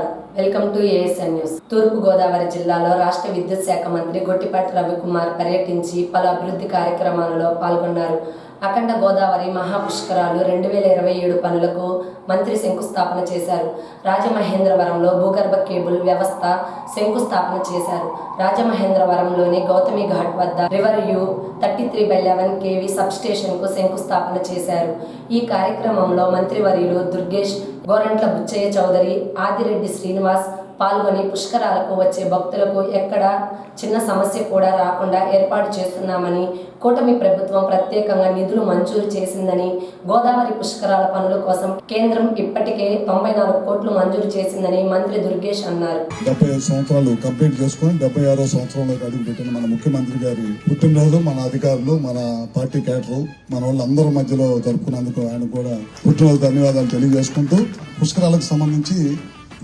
నమస్కారం. Welcome to ASN news. తూర్పు గోదావరి జిల్లాలో రాష్ట్ర విద్యుత్ శాఖ మంత్రి గొట్టిపాటి రవికుమార్ పర్యటించి పలు అభివృద్ధి కార్యక్రమాలలో పాల్గొన్నారు. అఖండ గోదావరి మహాపుష్కరాలు 2027 పనులకు మంత్రి శంకుస్థాపన చేశారు. రాజమహేంద్రవరంలో భూగర్భ కేబుల్ వ్యవస్థ శంకుస్థాపన చేశారు. రాజమహేంద్రవరంలోని గౌతమి ఘాట్ వద్ద రివర్ యూ 33/11 kV సబ్స్టేషన్కు శంకుస్థాపన చేశారు. ఈ కార్యక్రమంలో మంత్రివర్యులు దుర్గేష్, గోరంట్ల బుచ్చయ్య చౌదరి, ఆదిరెడ్డి శ్రీనివాస్ పాల్గొని పుష్కరాలకు వచ్చే భక్తులకు ఎక్కడ చిన్న సమస్య కూడా రాకుండా ఏర్పాటు చేస్తున్నామని, కూటమి ప్రభుత్వం ప్రత్యేకంగా నిధులు మంజూరు చేసిందని, గోదావరి పుష్కరాల పనుల కోసం కేంద్రం ఇప్పటికే 94 కోట్లు మంజూరు చేసిందని మంత్రి దుర్గేష్ అన్నారు. 75 సంవత్సరాలు కంప్లీట్ చేసుకుని 76వ సంవత్సరంలోకి అడుగుపెట్టిన మన ముఖ్యమంత్రి గారి పుట్టినరోజు మన అధికారులు, మన పార్టీ క్యాడరు, మన వాళ్ళందరి మధ్యలో జరుపుకున్నందుకు ఆయన కూడా పుట్టినరోజు ధన్యవాదాలు తెలియజేసుకుంటూ, పుష్కరాలకు సంబంధించి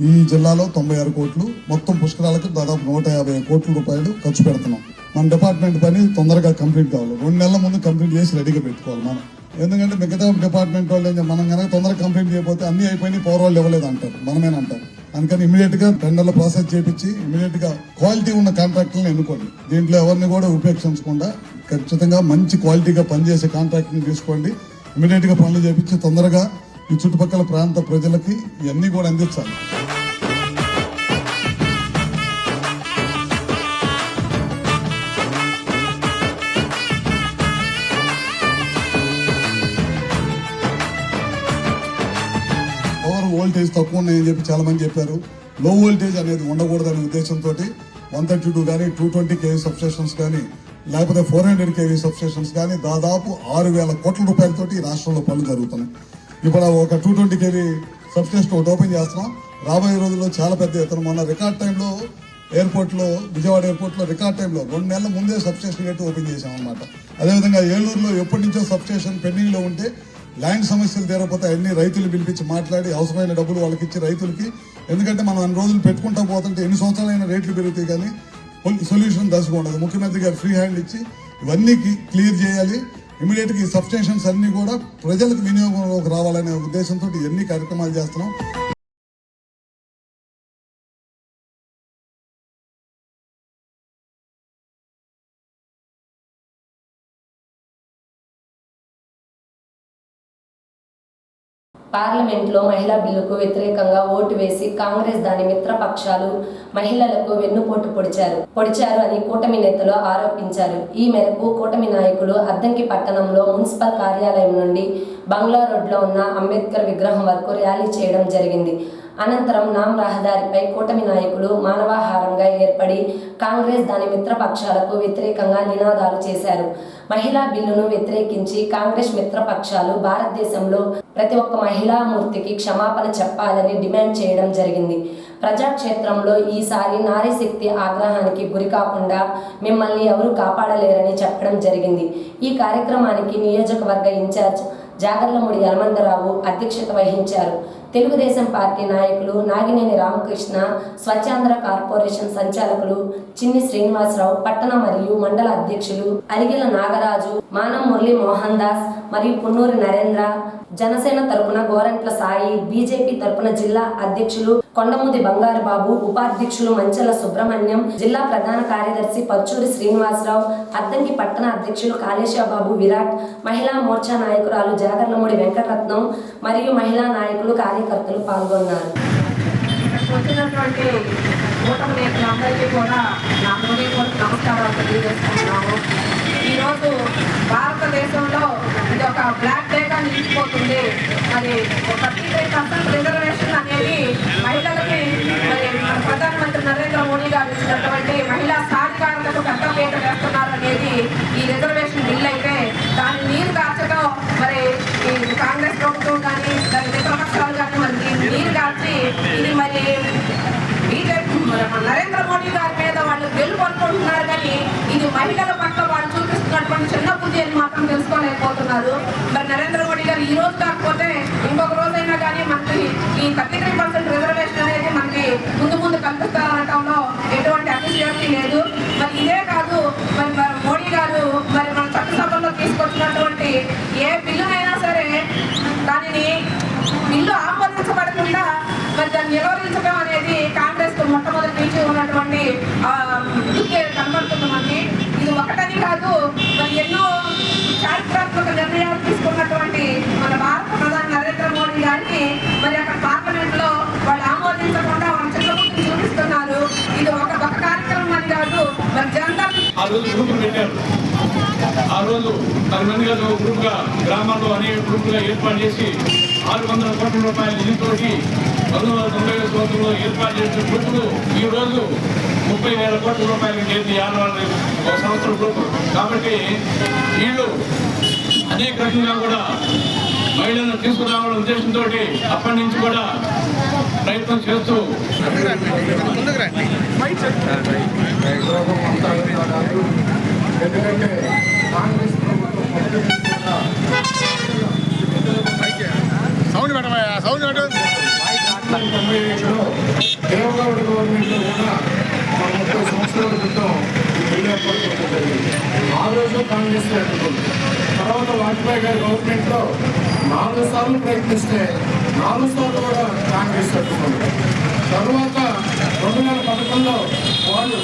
ఈ జిల్లాలో 96 కోట్లు, మొత్తం పుష్కరాలకు దాదాపు 150 కోట్ల రూపాయలు ఖర్చు పెడుతున్నాం. మన డిపార్ట్మెంట్ పని తొందరగా కంప్లీట్ కావాలి. 2 నెలల ముందు కంప్లీట్ చేసి రెడీగా పెట్టుకోవాలి మనం. ఎందుకంటే మిగతా డిపార్ట్మెంట్ వాళ్ళు మనం కనుక తొందరగా కంప్లీట్ చేయకపోతే అన్ని అయిపోయి పవర్ వాళ్ళు ఇవ్వలేదు అంటారు, మనమేనంటారు. అందుకని ఇమీడియట్ గా టెండర్ల ప్రాసెస్ చేపించి ఇమీడియట్ గా క్వాలిటీ ఉన్న కాంట్రాక్టర్లను ఎన్నుకోండి. దీంట్లో ఎవరిని కూడా ఉపేక్షించకుండా ఖచ్చితంగా మంచి క్వాలిటీగా పనిచేసే కాంట్రాక్టర్ని తీసుకోండి. ఇమీడియట్ గా పనులు చేపించి తొందరగా ఈ చుట్టుపక్కల ప్రాంత ప్రజలకి ఇవన్నీ కూడా అందించాలి. పవర్ వోల్టేజ్ తక్కువ ఉన్నాయని చెప్పి చాలా మంది చెప్పారు. లో వోల్టేజ్ అనేది ఉండకూడదనే ఉద్దేశంతో 132 కానీ 220 kV సబ్స్టేషన్స్ కానీ లేకపోతే 400 kV సబ్స్టేషన్స్ కానీ దాదాపు 6,000 కోట్ల రూపాయలతోటి ఈ రాష్ట్రంలో పనులు జరుగుతున్నాయి. ఇప్పుడు ఒక 220 kV సబ్స్టేషన్ ఒకటి ఓపెన్ చేస్తున్నాం. రాబోయే రోజుల్లో చాలా పెద్ద ఎత్తున మొన్న రికార్డ్ టైంలో ఎయిర్పోర్ట్లో, విజయవాడ ఎయిర్పోర్ట్లో రికార్డ్ టైంలో 2 నెలల ముందే సబ్స్టేషన్ గట్టి ఓపెన్ చేశాం అనమాట. అదేవిధంగా ఏలూరులో ఎప్పటి నుంచో సబ్స్టేషన్ పెండింగ్ లో ఉంటే ల్యాండ్ సమస్యలు తీరకపోతే అన్ని రైతులు పిలిపించి మాట్లాడి అవసరమైన డబ్బులు వాళ్ళకి ఇచ్చి రైతులకి, ఎందుకంటే మనం అన్ని రోజులు పెట్టుకుంటా పోతుంటే ఎన్ని సంవత్సరాలైనా రేట్లు పెరుగుతాయి కానీ సొల్యూషన్ దశగా ఉండదు. ముఖ్యమంత్రి గారు ఫ్రీ హ్యాండ్ ఇచ్చి ఇవన్నీ క్లియర్ చేయాలి. ఇమీడియట్ గా ఈ సబ్స్టేషన్స్ అన్ని కూడా ప్రజలకు వినియోగంలోకి రావాలనే ఉద్దేశంతో ఎన్ని కార్యక్రమాలు చేస్తున్నాం. పార్లమెంట్లో మహిళా బిల్లుకు వ్యతిరేకంగా ఓటు వేసి కాంగ్రెస్ దాని మిత్రపక్షాలు మహిళలకు వెన్నుపోటు పొడిచారు అని కూటమి నేతలు ఆరోపించారు. ఈ మేరకు కూటమి నాయకులు అద్దంకి పట్టణంలో మున్సిపల్ కార్యాలయం నుండి బంగ్లా రోడ్లో ఉన్న అంబేద్కర్ విగ్రహం వరకు ర్యాలీ చేయడం జరిగింది. అనంతరం నామ్ రహదారిపై కూటమి నాయకులు మానవాహారంగా ఏర్పడి కాంగ్రెస్ దాని మిత్రపక్షాలకు వ్యతిరేకంగా నినాదాలు చేశారు. మహిళా బిల్లును వ్యతిరేకించి కాంగ్రెస్ మిత్రపక్షాలు భారతదేశంలో ప్రతి ఒక్క మహిళా మూర్తికి క్షమాపణ చెప్పాలని డిమాండ్ చేయడం జరిగింది. ప్రజాక్షేత్రంలో ఈసారి నారీ శక్తి ఆగ్రహానికి గురి కాకుండా మిమ్మల్ని ఎవరు కాపాడలేరని చెప్పడం జరిగింది. ఈ కార్యక్రమానికి నియోజకవర్గ ఇన్ఛార్జ్ జాగర్లమూడి యలమందరావు అధ్యక్షత వహించారు. తెలుగుదేశం పార్టీ నాయకులు నాగినేని రామకృష్ణ, స్వచ్ఛాంధ్ర కార్పొరేషన్ సంచాలకులు చిన్ని శ్రీనివాసరావు, పట్టణ మరియు మండల అధ్యక్షులు అరిగిల నాగరాజు, మానం మురళీ మోహన్ దాస్ మరియు పున్నూరి నరేంద్ర, జనసేన తరపున గోరంట్ల సాయి, బీజేపీ తరపున జిల్లా అధ్యక్షులు కొండముది బంగారు బాబు, ఉపాధ్యక్షులు మంచెల సుబ్రహ్మణ్యం, జిల్లా ప్రధాన కార్యదర్శి పచ్చూరి శ్రీనివాసరావు, అద్దంకి పట్టణ అధ్యక్షులు కాళేశబాబు విరాట్, మహిళా మోర్చా నాయకురాలు జాగర్లమూడి వెంకటరత్నం మరియు మహిళా నాయకులు కార్యకర్తలు పాల్గొన్నారు. వచ్చినటువంటి కూటమి నేతలందరికీ కూడా నా హృదయపూర్వక నమస్కారాలు తెలియజేస్తున్నాము. ఈరోజు భారతదేశంలో ఇది ఒక బ్లాక్ డేగా నిలిచిపోతుంది. మరి 33% రిజర్వేషన్ అనేది మహిళలకి మరి మన ప్రధానమంత్రి నరేంద్ర మోడీ గారు ఇచ్చినటువంటి మహిళా సాధికారతకు పెద్దపీట వేస్తున్నారు అనేది ఈ రిజర్వేషన్ బిల్ అయితే దాన్ని నీరు కార్చడం మరి ఈ కాంగ్రెస్ ప్రభుత్వం కానీ దాని మిత్రపక్షాలు కానీ మరి నీరు కార్చి ఇది మరి బీజేపీ నరేంద్ర మోడీ గారి మీద వాళ్ళు గెలుపు అనుకుంటున్నారు కానీ ఇది మహిళల పట్ల వాళ్ళు చూపిస్తున్నటువంటి చిన్న బుద్ధి అని మాత్రం తెలుసుకోలేకపోతున్నారు. మరి నరేంద్ర మోడీ గారు ఈ రోజు కాకపోతే ఇంకొక రోజైనా కానీ మనకి ఈ 33% రిజర్వేషన్ అనేది మనకి ముందు కల్పిస్తారనటంలో ఎటువంటి అతిశయోక్తి లేదు. మరి ఇదే కాదు, మరి మోడీ గారు మరి మన చట్టసభల్లో తీసుకొచ్చినటువంటి ఏ బిల్లునైనా సరే దానిని బిల్లు ఆమోదించబడకుండా మరి దాన్ని నిరోధించడం అనేది ఇది కాంగ్రెస్ మొట్టమొదటి నుంచి ఉన్నటువంటి కనబడుతుంది మనకి. ఇది ఒకటని కాదు, మరి ఎన్నో చారిత్రాత్మక నిర్ణయాలు తీసుకున్నటువంటి మన భారత ప్రధాని నరేంద్ర మోడీ గారికి మరి అక్కడ పార్లమెంట్ లో వాళ్ళు ఆమోదించకుండా వాళ్ళ చిత్రబుద్ధిని చూపిస్తున్నారు. ఇది ఒక కార్యక్రమం అని కాదు, మరి జనతా ఆ రోజు గ్రూపులు పెట్టారు. ఆ రోజు 10 మందిగా గ్రూప్ గా గ్రామాల్లో అనేక గ్రూపులుగా ఏర్పాటు చేసి 600 కోట్ల రూపాయల నిధితోటి 1990 సంవత్సరంలో ఏర్పాటు చేసిన గ్రూపులు ఈ రోజు 30,000 కోట్ల రూపాయలకు చేసి 6 సంవత్సరం గ్రూపు. కాబట్టి వీళ్ళు అనేక రకంగా కూడా మహిళలను తీసుకురావాలనే ఉద్దేశంతో అప్పటి నుంచి కూడా ప్రయత్నం చేస్తూ ఎందుకంటే కాంగ్రెస్ ప్రభుత్వం దేవగౌడ గవర్నమెంట్లో కూడా 30 సంవత్సరాల క్రితం బిల్లు ఏర్పాటు చేయడం జరిగింది. ఆ రోజు కాంగ్రెస్ అడ్డుకుంది. తర్వాత వాజ్పేయి గారి గవర్నమెంట్లో 4 సార్లు ప్రయత్నిస్తే 4 సార్లు కూడా కాంగ్రెస్ అడ్డుకుంది. తర్వాత 2011లో వాళ్ళు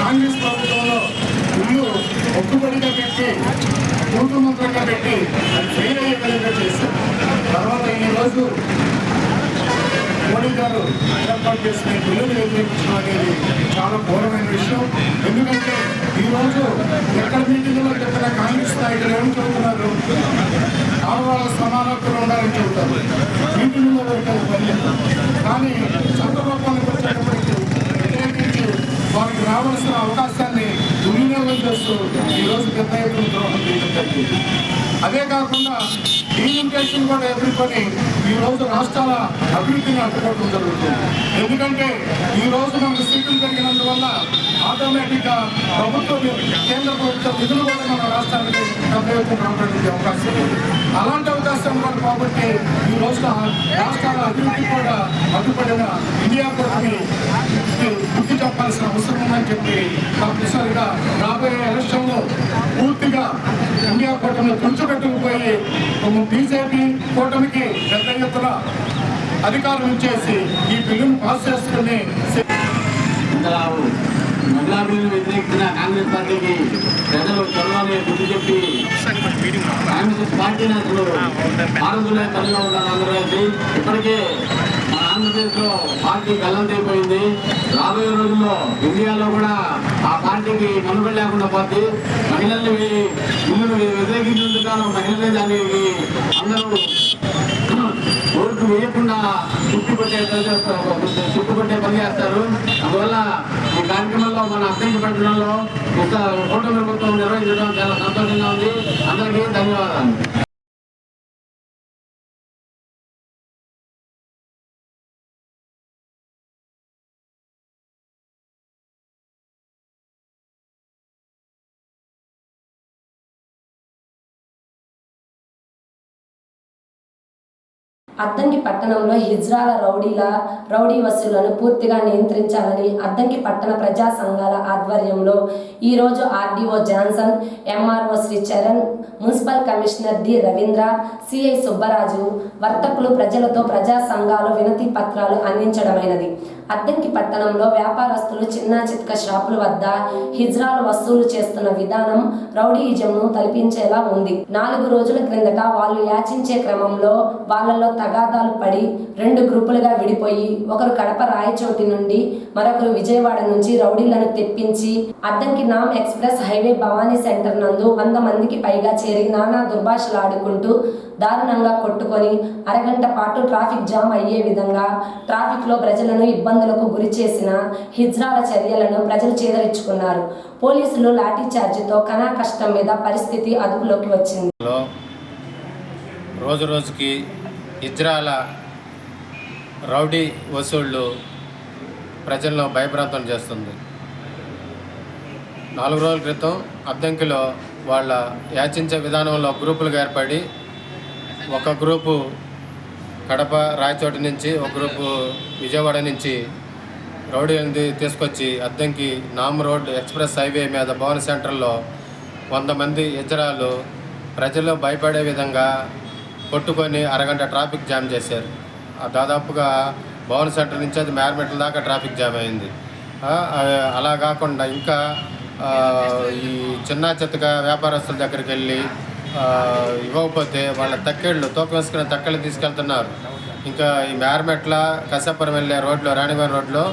కాంగ్రెస్ ప్రభుత్వంలో ఇల్లు ఒక్కుబడిగా పెట్టి కూతుమంత్రంగా పెట్టి అది ఫెయిల్ అయ్యే విధంగా చేశారు. తర్వాత ఈరోజు మోడీ గారు ఏర్పాటు చేసిన బిల్లును వ్యతిరేకించడం అనేది చాలా ఘోరమైన విషయం. ఎందుకంటే ఈరోజు ఎక్కడ మీటింగ్లో చెప్పిన కాంగ్రెస్ నాయకులు ఏమి చెబుతున్నారు? ఆడవాళ్ళ సమానత్వం ఉండాలని చెబుతారు. మీటింగ్లో దొరికేది పని. కానీ చంద్రబాబుకి వచ్చేటప్పటికి వ్యతిరేకించి వారికి రావాల్సిన అవకాశాన్ని దుర్వినియోగం చేస్తూ ఈరోజు పెద్ద ఎత్తున ద్రోహం చేయడం జరిగింది. అదే కాకుండా డీలిమిటేషన్ కూడా ఎదుర్కొని ఈరోజు రాష్ట్రాల అభివృద్ధిని అడ్డుకోవడం జరుగుతుంది. ఎందుకంటే ఈరోజు మనకు సీట్లు పెరిగినందువల్ల ఆటోమేటిక్గా కేంద్ర ప్రభుత్వ నిధులు కూడా మన రాష్ట్రానికి పెద్ద ఎత్తున రావడానికి అవకాశం ఉంది. అలాంటి అవకాశం కూడా కాబట్టి ఈ రోజు రాష్ట్రాల అభివృద్ధి కూడా అడ్డుపడిన ఇండియా కూటమి బుద్ధి చెప్పాల్సిన అవసరం ఉందని చెప్పి తప్పనిసరిగా రాబోయే ఎలక్షన్లో పూర్తిగా ఇండియా కూటమి తుడిచిపెట్టుకుపోయి బీజేపీ కూటమికి పెద్ద ఎత్తున అధికారం ఇచ్చేసి ఈ బిల్లును పాస్ చేసుకుని మహిళా బిల్లు వ్యతిరేకించిన కాంగ్రెస్ పార్టీకి ప్రజలు చదవాలని బుద్ధి చెప్పి కాంగ్రెస్ పార్టీని అసలు ఆరోగ్య పనిలో ఉన్నారు అందరూ కలిసి. ఇప్పటికే మన ఆంధ్రప్రదేశ్లో పార్టీ గల్లంతైపోయింది. రాబోయే రోజుల్లో ఇండియాలో కూడా ఆ పార్టీకి మనుగడ లేకుండా పోతే మహిళల్ని బిల్లును వ్యతిరేకించేందుకు మహిళలే దానికి అందరూ ఓట్లు వేయకుండా చుట్టుపట్టే పని చేస్తారు. అందువల్ల ఈ కార్యక్రమంలో మన అర్థం పట్టణంలో కూటమి ప్రభుత్వం నిర్వహించడం చాలా సంతోషంగా ఉంది. అందరికీ ధన్యవాదాలు. అద్దంకి పట్టణంలో హిజ్రాల రౌడీ వసూళ్లను పూర్తిగా నియంత్రించాలని అద్దంకి పట్టణ ప్రజా సంఘాల ఆధ్వర్యంలో ఈరోజు RDO Johnson, MRO Shri Charan, municipal commissioner D Ravindra, CI Subbaraju, వర్తకులు ప్రజలతో ప్రజా సంఘాలు వినతి పత్రాలు అందించడమైనది. అద్దంకి పట్టణంలో వ్యాపారస్తులు చిన్న చిత్క షాపుల వద్ద హిజ్రాలు వసూలు చేస్తున్న విధానం రౌడీయిజంను తలపించేలా ఉంది. 4 రోజుల క్రిందట వాళ్ళు యాచించే క్రమంలో వాళ్ళలో తగాదాలు పడి 2 గ్రూపులుగా విడిపోయి ఒకరు కడప రాయచోటి నుండి మరొకరు విజయవాడ నుంచి రౌడీలను తెప్పించి అద్దంకి నామ్ ఎక్స్ప్రెస్ హైవే భవానీ సెంటర్ నందు 100 మందికి పైగా చేరి నానా దుర్భాషలాడుకుంటూ దారుణంగా కొట్టుకొని అరగంట పాటు ట్రాఫిక్ జామ్ అయ్యే విధంగా ట్రాఫిక్లో ప్రజలను ఇబ్బందులకు గురి చేసిన హిజ్రాల చర్యలను ప్రజలు చేదరించుకున్నారు. పోలీసులు లాఠీ చార్జితో కనా కష్టం మీద పరిస్థితి అదుపులోకి వచ్చింది. రోజు రోజుకి హిజ్రాల రౌడీ వసూళ్లు ప్రజలను భయభ్రాంతం చేస్తుంది. 4 రోజుల క్రితం అద్దంకిలో వాళ్ళ యాచించే విధానంలో గ్రూపులుగా ఏర్పడి ఒక గ్రూపు కడప రాయచోటి నుంచి, ఒక గ్రూపు విజయవాడ నుంచి రౌడీలను తీసుకొచ్చి అద్దంకి నామ్ రోడ్ ఎక్స్ప్రెస్ హైవే మీద భవన్ సెంటర్లో 100 మంది హిజ్రాలు ప్రజలు భయపడే విధంగా కొట్టుకొని అరగంట ట్రాఫిక్ జామ్ చేశారు. దాదాపుగా భవన్ సెంటర్ నుంచి అది మేరమెట్ల దాకా ట్రాఫిక్ జామ్ అయింది. అలా కాకుండా ఇంకా ఈ చిన్న చిత్తగా వ్యాపారస్తుల దగ్గరికి వెళ్ళి ఇవ్వకపోతే వాళ్ళ తక్కెళ్ళు తూకం వేసుకునే తక్కెళ్ళు తీసుకెళ్తున్నారు. ఇంకా ఈ మేరమెట్ల కసాపురం వెళ్ళే రోడ్లో రాణివారి రోడ్లో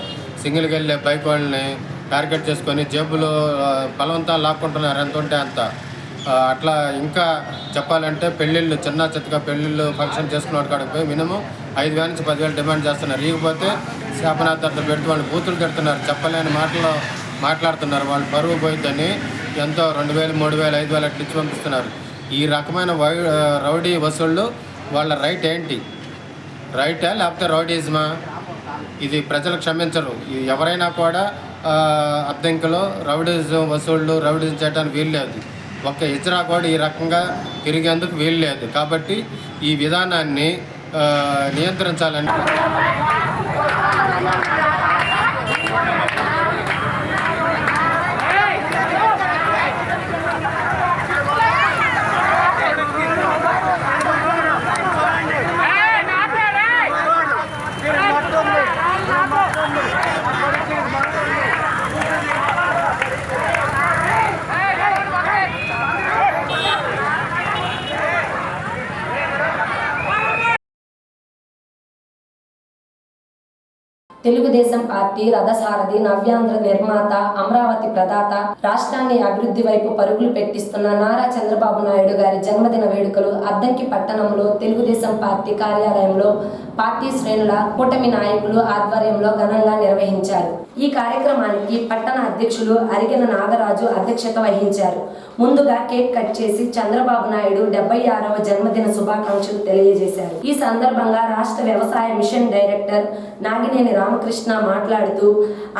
సింగిల్కి వెళ్ళే బైక్ వాళ్ళని టార్గెట్ చేసుకొని జేబులో బలవంతాలు లాక్కుంటున్నారు, ఎంత ఉంటే అంత. అట్లా ఇంకా చెప్పాలంటే పెళ్ళిళ్ళు చిన్న చిత్తగా పెళ్ళిళ్ళు ఫంక్షన్ చేసుకున్న కాడికి పోయి మినిమం 5,000 నుంచి 10,000 డిమాండ్ చేస్తున్నారు. ఇకపోతే శాపనార్థాలు పెడుతూ వాళ్ళు బూతులు తిడుతున్నారు, చెప్పలేని మాటలు మాట్లాడుతున్నారు. వాళ్ళు పరువు పోయిద్దని ఎంతో 2,000, 3,000, 5,000 అట్లా ఇచ్చి పంపిస్తున్నారు. ఈ రకమైన రౌడీ వసూళ్ళు వాళ్ళ రైట్ ఏంటి? రైటా లేకపోతే రౌడీజమా? ఇది ప్రజలు క్షమించరు. ఎవరైనా కూడా అద్దెంకులో రౌడీజం వసూళ్ళు రౌడీజం చేయడానికి వీలు లేదు. ఒక్క ఇజ్రా కూడా ఈ రకంగా తిరిగేందుకు వీలు లేదు. కాబట్టి ఈ విధానాన్ని నియంత్రించాలంటే తెలుగుదేశం పార్టీ రథసారథి, నవ్యాంధ్ర నిర్మాత, అమరావతి ప్రదాత, రాష్ట్రాన్ని అభివృద్ధి వైపు పరుగులు పెట్టిస్తున్న నారా చంద్రబాబు నాయుడు గారి జన్మదిన వేడుకలు అద్దంకి పట్టణంలో తెలుగుదేశం పార్టీ కార్యాలయంలో పార్టీ శ్రేణుల కూటమి నాయకులు ఆధ్వర్యంలో ఘనంగా నిర్వహించారు. ఈ కార్యక్రమానికి పట్టణ అధ్యక్షులు అరిగెన నాగరాజు అధ్యక్షత వహించారు. ముందుగా కేక్ కట్ చేసి చంద్రబాబు నాయుడు 76వ జన్మదిన శుభాకాంక్షలు తెలియజేశారు. ఈ సందర్భంగా రాష్ట్ర వ్యవసాయ మిషన్ డైరెక్టర్ నాగినేని రామకృష్ణ మాట్లాడుతూ,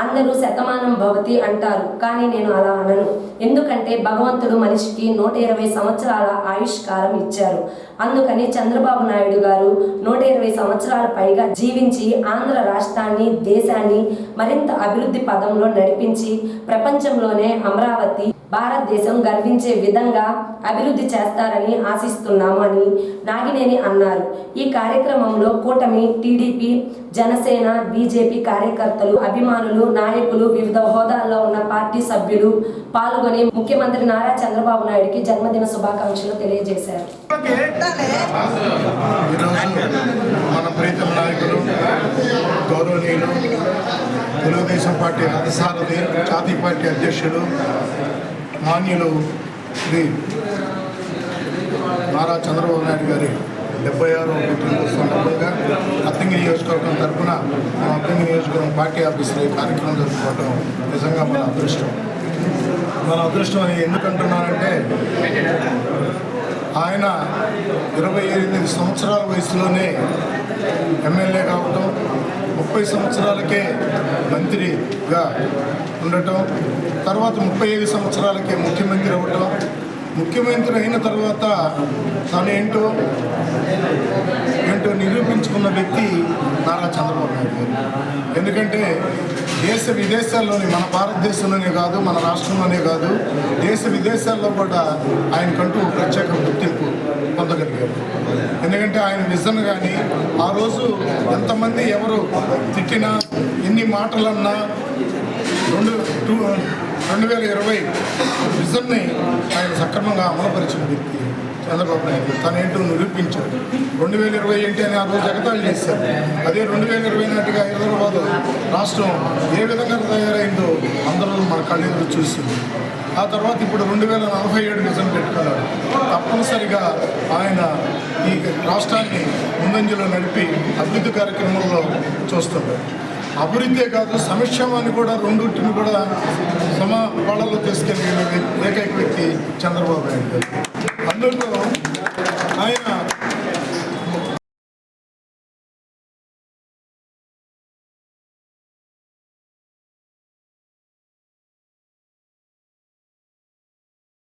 అందరూ శతమానం భవతి అంటారు, కానీ నేను అలా అనను. ఎందుకంటే భగవంతుడు మనిషికి 120 సంవత్సరాల ఆయుష్కాలం ఇచ్చారు. అందుకని చంద్రబాబు నాయుడు గారు 120 సంవత్సరాల పైగా జీవించి ఆంధ్ర రాష్ట్రాన్ని, దేశాన్ని మరింత అభివృద్ధి పదంలో నడిపించి ప్రపంచంలోనే అమరావతి, భారతదేశం గర్వించే విధంగా అభివృద్ధి చేస్తారని ఆశిస్తున్నాము అని నాగినేని అన్నారు. ఈ కార్యక్రమంలో కూటమి, టీడీపీ, జనసేన, బీజేపీ కార్యకర్తలు, అభిమానులు, నాయకులు, వివిధ హోదాల్లో ఉన్న పార్టీ సభ్యులు పాల్గొని ముఖ్యమంత్రి నారా చంద్రబాబు నాయుడుకి జన్మదిన శుభాకాంక్షలు తెలియజేశారు. మన ప్రీతం నాయకులు, గౌరవనీయులు, తెలుగుదేశం పార్టీ రథసారథి, జాతీయ పార్టీ అధ్యక్షులు, మాన్యులు శ్రీ నారా చంద్రబాబు నాయుడు గారి 76వ పుట్టినరోజు సందర్భంగా అద్దంకి నియోజకవర్గం తరఫున మన అద్దంకి నియోజకవర్గం పార్టీ ఆఫీసులో ఈ కార్యక్రమం జరుపుకోవడం నిజంగా మన అదృష్టం. మన అదృష్టం అని ఎందుకంటున్నానంటే, ఆయన 28 సంవత్సరాల వయసులోనే ఎమ్మెల్యే కావటం, 30 సంవత్సరాలకే మంత్రిగా ఉండటం, తర్వాత 35 సంవత్సరాలకే ముఖ్యమంత్రి అవ్వటం, ముఖ్యమంత్రి అయిన తర్వాత తానేంటో నిరూపించుకున్న వ్యక్తి నారా చంద్రబాబు నాయుడు గారు. ఎందుకంటే దేశ విదేశాల్లోని, మన భారతదేశంలోనే కాదు, మన రాష్ట్రంలోనే కాదు, దేశ విదేశాల్లో కూడా ఆయనకంటూ ప్రత్యేక గుర్తింపు పొందగలిగారు. ఎందుకంటే ఆయన విజన్ కానీ, ఆ రోజు ఎంతమంది ఎవరు తిట్టినా, ఎన్ని మాటలన్నా 2020 విజన్ని ఆయన సక్రమంగా అమలుపరిచిన వ్యక్తి చంద్రబాబు నాయుడు. తనేంటో నిరూపించాడు. 2020 ఏంటి అని ఆ రోజు ఎగతాళి చేశారు. అదే 2020 నాటిగా హైదరాబాద్ రాష్ట్రం ఏ విధంగా తయారైందో అందరూ మన కళ్ళెదురు చూసింది. ఆ తర్వాత ఇప్పుడు 2047 విజన్ పెట్టుకున్నాడు. తప్పనిసరిగా ఆయన ఈ రాష్ట్రాన్ని ముందంజలో నడిపి అభివృద్ధి కార్యక్రమంలో చూస్తున్నారు. అభివృద్ధే కాదు, సంక్షేమాన్ని కూడా, రెండింటిని కూడా వాళ్ళలో తీసుకెళ్ళిన ఏకైక వ్యక్తి చంద్రబాబు నాయుడు గారు. అందులో ఆయన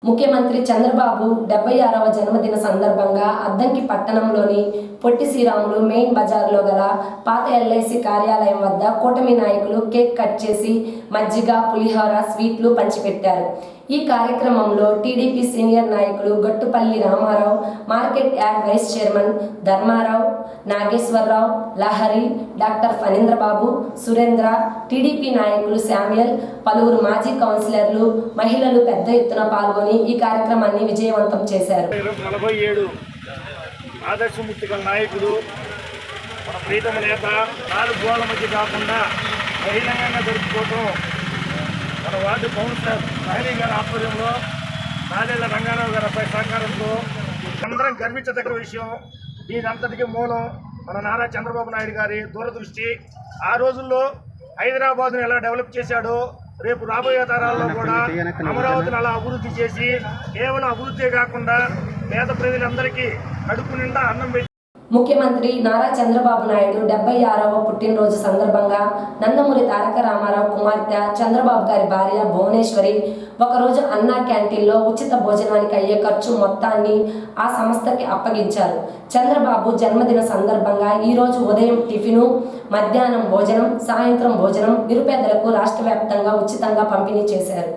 ముఖ్యమంత్రి చంద్రబాబు 76వ జన్మదిన సందర్భంగా అద్దంకి పట్టణంలోని పొట్టి శ్రీరాములు మెయిన్ బజార్లో గల పాత ఎల్ఐసి కార్యాలయం వద్ద కూటమి నాయకులు కేక్ కట్ చేసి మజ్జిగ, పులిహోర, స్వీట్లు పంచిపెట్టారు. ఈ కార్యక్రమంలో టీడీపీ సీనియర్ నాయకులు Gattupalli Ramarao, market yard vice chairman Dharmarao, Nageswararao, Lahari, doctor Phanindrababu, Surendra, TDP నాయకులు శామ్యుయల్, పలువురు మాజీ కౌన్సిలర్లు, మహిళలు పెద్ద ఎత్తున పాల్గొని ఈ కార్యక్రమాన్ని విజయవంతం చేశారు. 47 ఆదర్శమూర్తి గల నాయకుడు, మన ప్రీతమ నేత, 4 గోళ్ల మధ్య కాకుండా బహిరంగంగా జరుపుకోవటం మన వార్డు కౌన్సిలర్ లహరి గారి ఆధ్వర్యంలో, నాదెళ్ల రంగారావు గారి అబ్బాయి సహకారంతో అందరం గర్వించదగ్గ విషయం. దీనంతటికీ మూలం మన నారా చంద్రబాబు నాయుడు గారి దూరదృష్టి. ఆ రోజుల్లో హైదరాబాద్ను ఎలా డెవలప్ చేశాడో రేపు రాబోయే తరాల్లో కూడా అమరావతిని అలా అభివృద్ధి చేసి కేవలం అభివృద్ధి కాకుండా పేద ప్రజలందరికీ కడుపు నిండా అన్నం పెట్టి ముఖ్యమంత్రి నారా చంద్రబాబు నాయుడు 76వ పుట్టినరోజు సందర్భంగా నందమూరి తారక రామారావు కుమార్తె చంద్రబాబు గారి భార్య భువనేశ్వరి ఒకరోజు అన్నా క్యాంటీన్లో ఉచిత భోజనానికి అయ్యే ఖర్చు మొత్తాన్ని ఆ సంస్థకి అప్పగించారు. చంద్రబాబు జన్మదిన సందర్భంగా ఈరోజు ఉదయం టిఫిను, మధ్యాహ్నం భోజనం, సాయంత్రం భోజనం నిరుపేదలకు రాష్ట్ర వ్యాప్తంగా ఉచితంగా పంపిణీ చేశారు.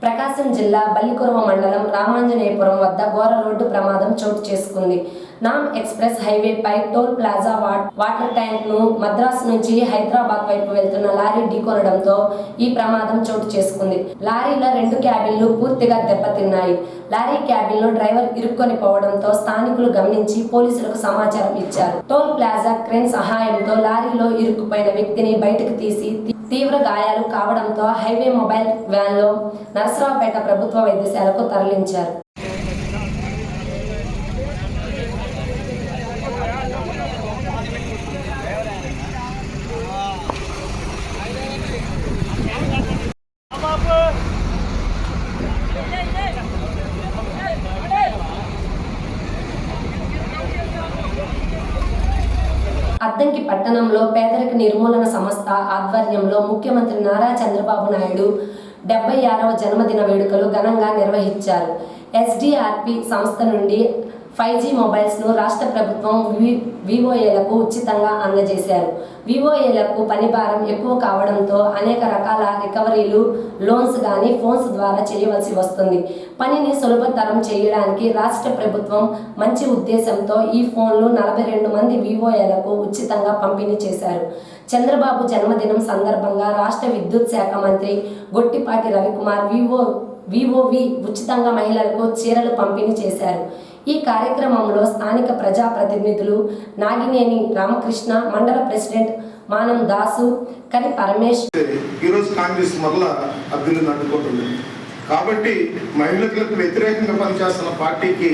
ప్రకాశం జిల్లా బల్లికురవ మండలం రామాంజనేయపురం వద్ద ఘోర రోడ్డు ప్రమాదం చోటు చేసుకుంది. నామ్ ఎక్స్ప్రెస్ హైవేపై టోల్ ప్లాజా వాటర్ ట్యాంక్ ను మద్రాసు నుంచి హైదరాబాద్ వైపు వెళ్తున్న లారీ ఢీకొనడంతో ఈ ప్రమాదం చోటు చేసుకుంది. లారీల 2 క్యాబిన్లు పూర్తిగా దెబ్బతిన్నాయి. లారీ క్యాబిన్ లో డ్రైవర్ ఇరుక్కొని పోవడంతో స్థానికులు గమనించి పోలీసులకు సమాచారం ఇచ్చారు. టోల్ ప్లాజా క్రేన్ సహాయంతో లారీలో ఇరుక్కుపోయిన వ్యక్తిని బయటకు తీసి తీవ్ర గాయాలు కావడంతో హైవే మొబైల్ వ్యాన్లో నరసరావుపేట ప్రభుత్వ వైద్యశాలకు తరలించారు. అద్దంకి పట్టణంలో పేదరిక నిర్మూలన సంస్థ ఆధ్వర్యంలో ముఖ్యమంత్రి నారా చంద్రబాబు నాయుడు 76వ జన్మదిన వేడుకలు ఘనంగా నిర్వహించారు. ఎస్డిఆర్పి సంస్థ నుండి 5G మొబైల్స్ను రాష్ట్ర ప్రభుత్వం వివోఏలకు ఉచితంగా అందజేశారు. వివోఏలకు పని భారం ఎక్కువ కావడంతో అనేక రకాల రికవరీలు, లోన్స్ కానీ ఫోన్స్ ద్వారా చేయవలసి వస్తుంది. పనిని సులభతరం చేయడానికి రాష్ట్ర ప్రభుత్వం మంచి ఉద్దేశంతో ఈ ఫోన్లు 42 మంది వివోఏలకు ఉచితంగా పంపిణీ చేశారు. చంద్రబాబు జన్మదినం సందర్భంగా రాష్ట్ర విద్యుత్ శాఖ మంత్రి గొట్టిపాటి రవికుమార్ వివోవి ఉచితంగా మహిళలకు చీరలు పంపిణీ చేశారు. ఈ కార్యక్రమంలో స్థానిక ప్రజాప్రతినిధులు నాగినేని రామకృష్ణ, మండల ప్రెసిడెంట్ మానం దాసు, కరి పరమేశ్. ఈరోజు కాంగ్రెస్ మరలా అభ్యులను అడ్డుకుంటుంది కాబట్టి మహిళలకు వ్యతిరేకంగా పనిచేస్తున్న పార్టీకి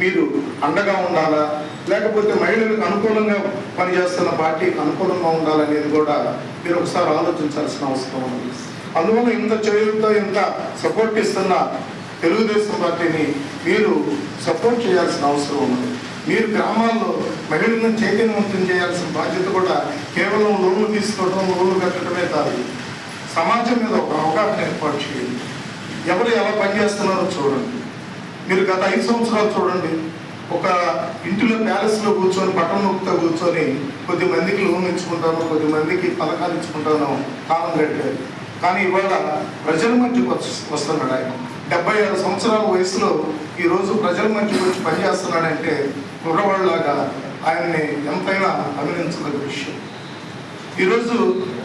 మీరు అండగా ఉండాలా, లేకపోతే మహిళలకు అనుకూలంగా పనిచేస్తున్న పార్టీకి అనుకూలంగా ఉండాలనేది కూడా మీరు ఒకసారి ఆలోచించాల్సిన అవసరం ఉంది. అందువల్ల ఇంత చేయుతో ఇంత సపోర్ట్ ఇస్తున్న తెలుగుదేశం పార్టీని మీరు సపోర్ట్ చేయాల్సిన అవసరం ఉంది. మీరు గ్రామాల్లో మహిళలను చైతన్యవంతం చేయాల్సిన బాధ్యత కూడా కేవలం లోన్లు తీసుకోవడం, లోన్లు కట్టడమే కాదు, సమాజం మీద ఒక అవగాహన ఏర్పాటు చేయండి. ఎవరు ఎలా పనిచేస్తున్నారో చూడండి. మీరు గత 5 సంవత్సరాలు చూడండి, ఒక ఇంటిలో ప్యాలెస్లో కూర్చొని బట్టలు నొక్కుతో కూర్చొని కొద్దిమందికి లోన్ ఇచ్చుకుంటాను, కొద్దిమందికి పథకాలు ఇచ్చుకుంటాను కాలం గడిపారు. కానీ ఇవాళ ప్రజల మధ్యకు వస్తున్నాడు ఆయన. 76 సంవత్సరాల వయసులో ఈరోజు ప్రజల మధ్యకు వచ్చి పనిచేస్తున్నాడంటే కుర్రవాళ్ళలాగా ఆయన్ని ఎంతైనా అభినందించదగ్గ విషయం. ఈరోజు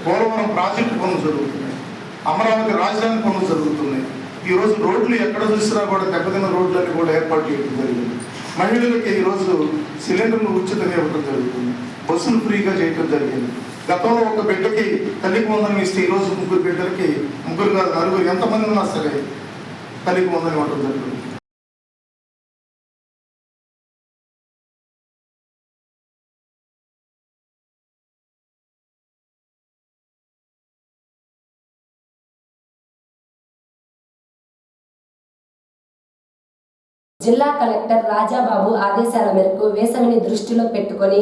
పోలవరం ప్రాజెక్టు పనులు జరుగుతున్నాయి, అమరావతి రాజధాని పనులు జరుగుతున్నాయి. ఈరోజు రోడ్లు ఎక్కడ చూసినా కూడా దెబ్బతిన్న రోడ్లని కూడా ఏర్పాటు చేయడం జరిగింది. మహిళలకి ఈరోజు సిలిండర్లు ఉచితంగా ఇవ్వడం జరుగుతుంది, బస్సులు ఫ్రీగా చేయడం జరిగింది. గతంలో ఒక బిడ్డకి తల్లికి వందనం ఇస్తే ఈరోజు 3 బిడ్డలకి, 3 కాదు 4 ఎంతమంది ఉన్నా సరే తల్లికి వందనం ఇవ్వడం జరుగుతుంది. జిల్లా కలెక్టర్ రాజాబాబు ఆదేశాల మేరకు వేసవిని దృష్టిలో పెట్టుకొని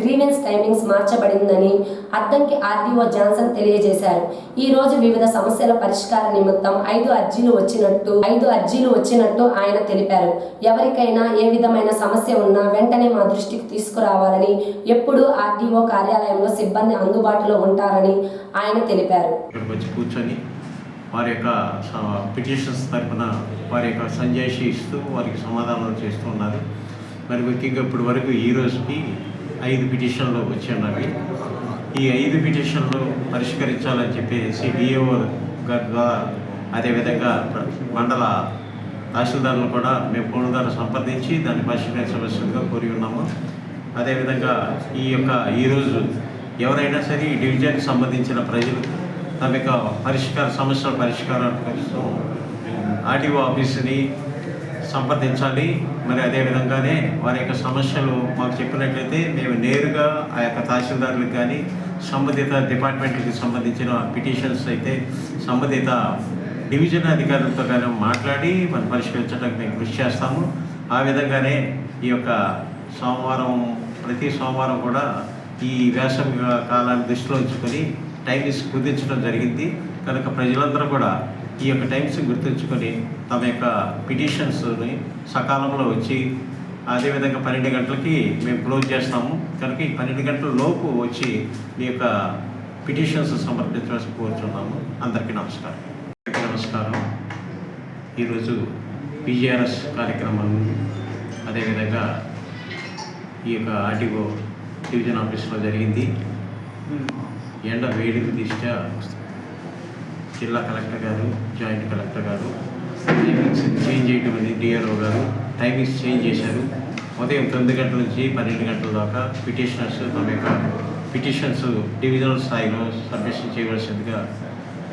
గ్రీవెన్స్ టైమింగ్స్ మార్చబడిందని అద్దంకి ఆర్డీఓ జాన్సన్ తెలియజేశారు. ఈ రోజు వివిధ సమస్యల పరిష్కార నిమిత్తం 5 అర్జీలు వచ్చినట్టు ఆయన తెలిపారు. ఎవరికైనా ఏ విధమైన సమస్య ఉన్నా వెంటనే మా దృష్టికి తీసుకురావాలని, ఎప్పుడూ ఆర్డీఓ కార్యాలయంలో సిబ్బంది అందుబాటులో ఉంటారని ఆయన తెలిపారు. కూర్చొని వారి యొక్క పిటిషన్స్ తరఫున వారి యొక్క సంజాయిషి ఇస్తూ వారికి సమాధానాలు చేస్తూ ఉన్నారు. మరి ముఖ్యంగా ఇప్పటి వరకు ఈ రోజుకి 5 పిటిషన్లు వచ్చి ఈ 5 పిటిషన్లు పరిష్కరించాలని చెప్పేసి డిఓ గారి ద్వారా, అదేవిధంగా మండల తహసీల్దారులు కూడా మేము ఫోన్ ద్వారా సంప్రదించి దాన్ని పరిష్కరించవలసిందిగా కోరి ఉన్నాము. అదేవిధంగా ఈరోజు ఎవరైనా సరే ఈ డివిజన్కి సంబంధించిన ప్రజలు తమ యొక్క సమస్యల పరిష్కారం కోసం ఆర్డీఓ ఆఫీస్ని సంప్రదించాలి. మరి అదేవిధంగానే వారి యొక్క సమస్యలు మాకు చెప్పినట్లయితే మేము నేరుగా ఆ యొక్క తహసీల్దారులకు కానీ సంబంధిత డిపార్ట్మెంట్కి సంబంధించిన పిటిషన్స్ అయితే సంబంధిత డివిజన్ అధికారులతో కానీ మాట్లాడి మనం పరిష్కరించడానికి మేము కృషి చేస్తాము. ఆ విధంగానే ఈ యొక్క ప్రతి సోమవారం కూడా ఈ వేసవి కాలాన్ని దృష్టిలో ఉంచుకొని టైమ్స్ కుదించడం జరిగింది. కనుక ప్రజలందరూ కూడా ఈ యొక్క టైమ్స్ గుర్తుంచుకొని తమ యొక్క పిటిషన్స్ని సకాలంలో వచ్చి, అదేవిధంగా 12 గంటలకి మేము క్లోజ్ చేస్తాము. కనుక ఈ 12 గంటల లోపు వచ్చి మీ యొక్క పిటిషన్స్ సమర్పించవలసి కోరుతున్నాము. అందరికీ నమస్కారం. ఈరోజు PGRS కార్యక్రమం, అదేవిధంగా ఈ యొక్క ఆర్డీఓ డివిజన్ ఆఫీస్లో జరిగింది. ఎండ వేడికి దృష్ట్యా జిల్లా కలెక్టర్ గారు, జాయింట్ కలెక్టర్ గారు టైమింగ్స్ చేంజ్ చేయడం అనేది డిఆర్ఓ గారు టైమింగ్స్ చేంజ్ చేశారు. ఉదయం 9 గంటల నుంచి 12 గంటల దాకా పిటిషనర్స్ తమ యొక్క పిటిషన్స్ డివిజనల్ స్థాయిలో సబ్మిషన్ చేయవలసిందిగా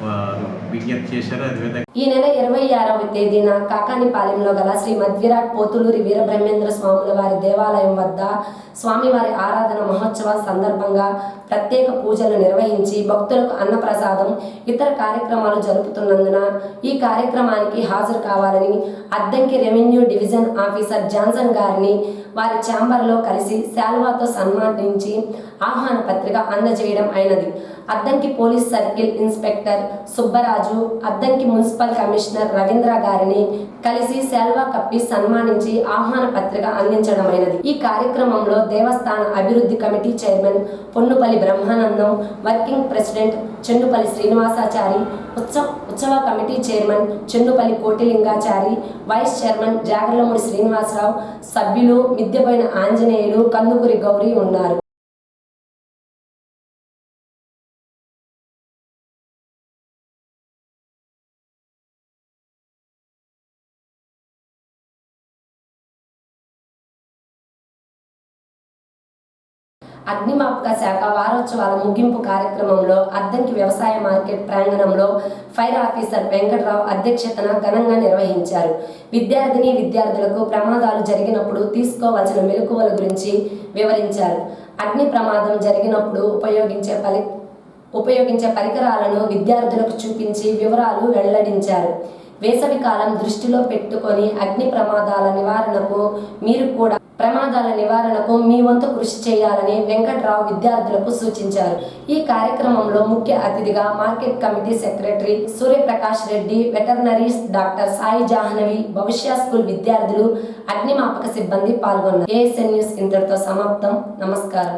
వారు విజ్ఞప్తి చేశారు. అదేవిధంగా ఈ నెల 26వ తేదీన కాకానిపాలెంలో గల శ్రీ మధ్విరాట్ పోతులూరి వీరబ్రహ్మేంద్ర స్వాముల వారి దేవాలయం వద్ద స్వామివారి ఆరాధన మహోత్సవాల సందర్భంగా ప్రత్యేక పూజలు నిర్వహించి భక్తులకు అన్నప్రసాదం, ఇతర కార్యక్రమాలు జరుపుతున్నందున ఈ కార్యక్రమానికి హాజరు కావాలని Addanki revenue division officer Johnson గారిని వారి ఛాంబర్లో కలిసి శాల్వాతో సన్మానించి ఆహ్వాన పత్రిక అందజేయడం అయినది. Addanki police circle inspector Subbaraju, Addanki municipal commissioner Ravindra గారిని కలిసి శాల్వా కప్పి సన్మానించి ఆహ్వాన పత్రిక అందించడమైనది. ఈ కార్యక్రమంలో దేవస్థాన అభివృద్ధి committee chairman Ponnupalli Brahmanandam, working president Chennupalli Srinivasachari, ఉత్సవ committee chairman Chennupalli Kotilingachari, vice chairman Jagarlamudi Srinivasarao, సభ్యులు మిద్దెపోయిన ఆంజనేయులు, కందుకూరి గౌరీ ఉన్నారు. అగ్నిమాపక శాఖ వారోత్సవాల ముగింపు కార్యక్రమంలో అద్దంకి వ్యవసాయ మార్కెట్ ప్రాంగణంలో ఫైర్ ఆఫీసర్ వెంకటరావు అధ్యక్షతన ఘనంగా నిర్వహించారు. విద్యార్థులకు ప్రమాదాలు జరిగినప్పుడు తీసుకోవాల్సిన మెలకువల గురించి వివరించారు. అగ్ని ప్రమాదం జరిగినప్పుడు ఉపయోగించే పరికరాలను విద్యార్థులకు చూపించి వివరాలు వెల్లడించారు. వేసవి కాలం దృష్టిలో పెట్టుకొని అగ్ని ప్రమాదాల నివారణకు మీ వంతు కృషి చేయాలని వెంకట్రావు విద్యార్థులకు సూచించారు. ఈ కార్యక్రమంలో ముఖ్య అతిథిగా market committee secretary Suryaprakash Reddy, veterinaries doctor Sai Jahnavi, Bhavishya school విద్యార్థులు, అగ్నిమాపక సిబ్బంది పాల్గొన్నారు. ASN న్యూస్ ఇంతటితో సమాప్తం. నమస్కారం.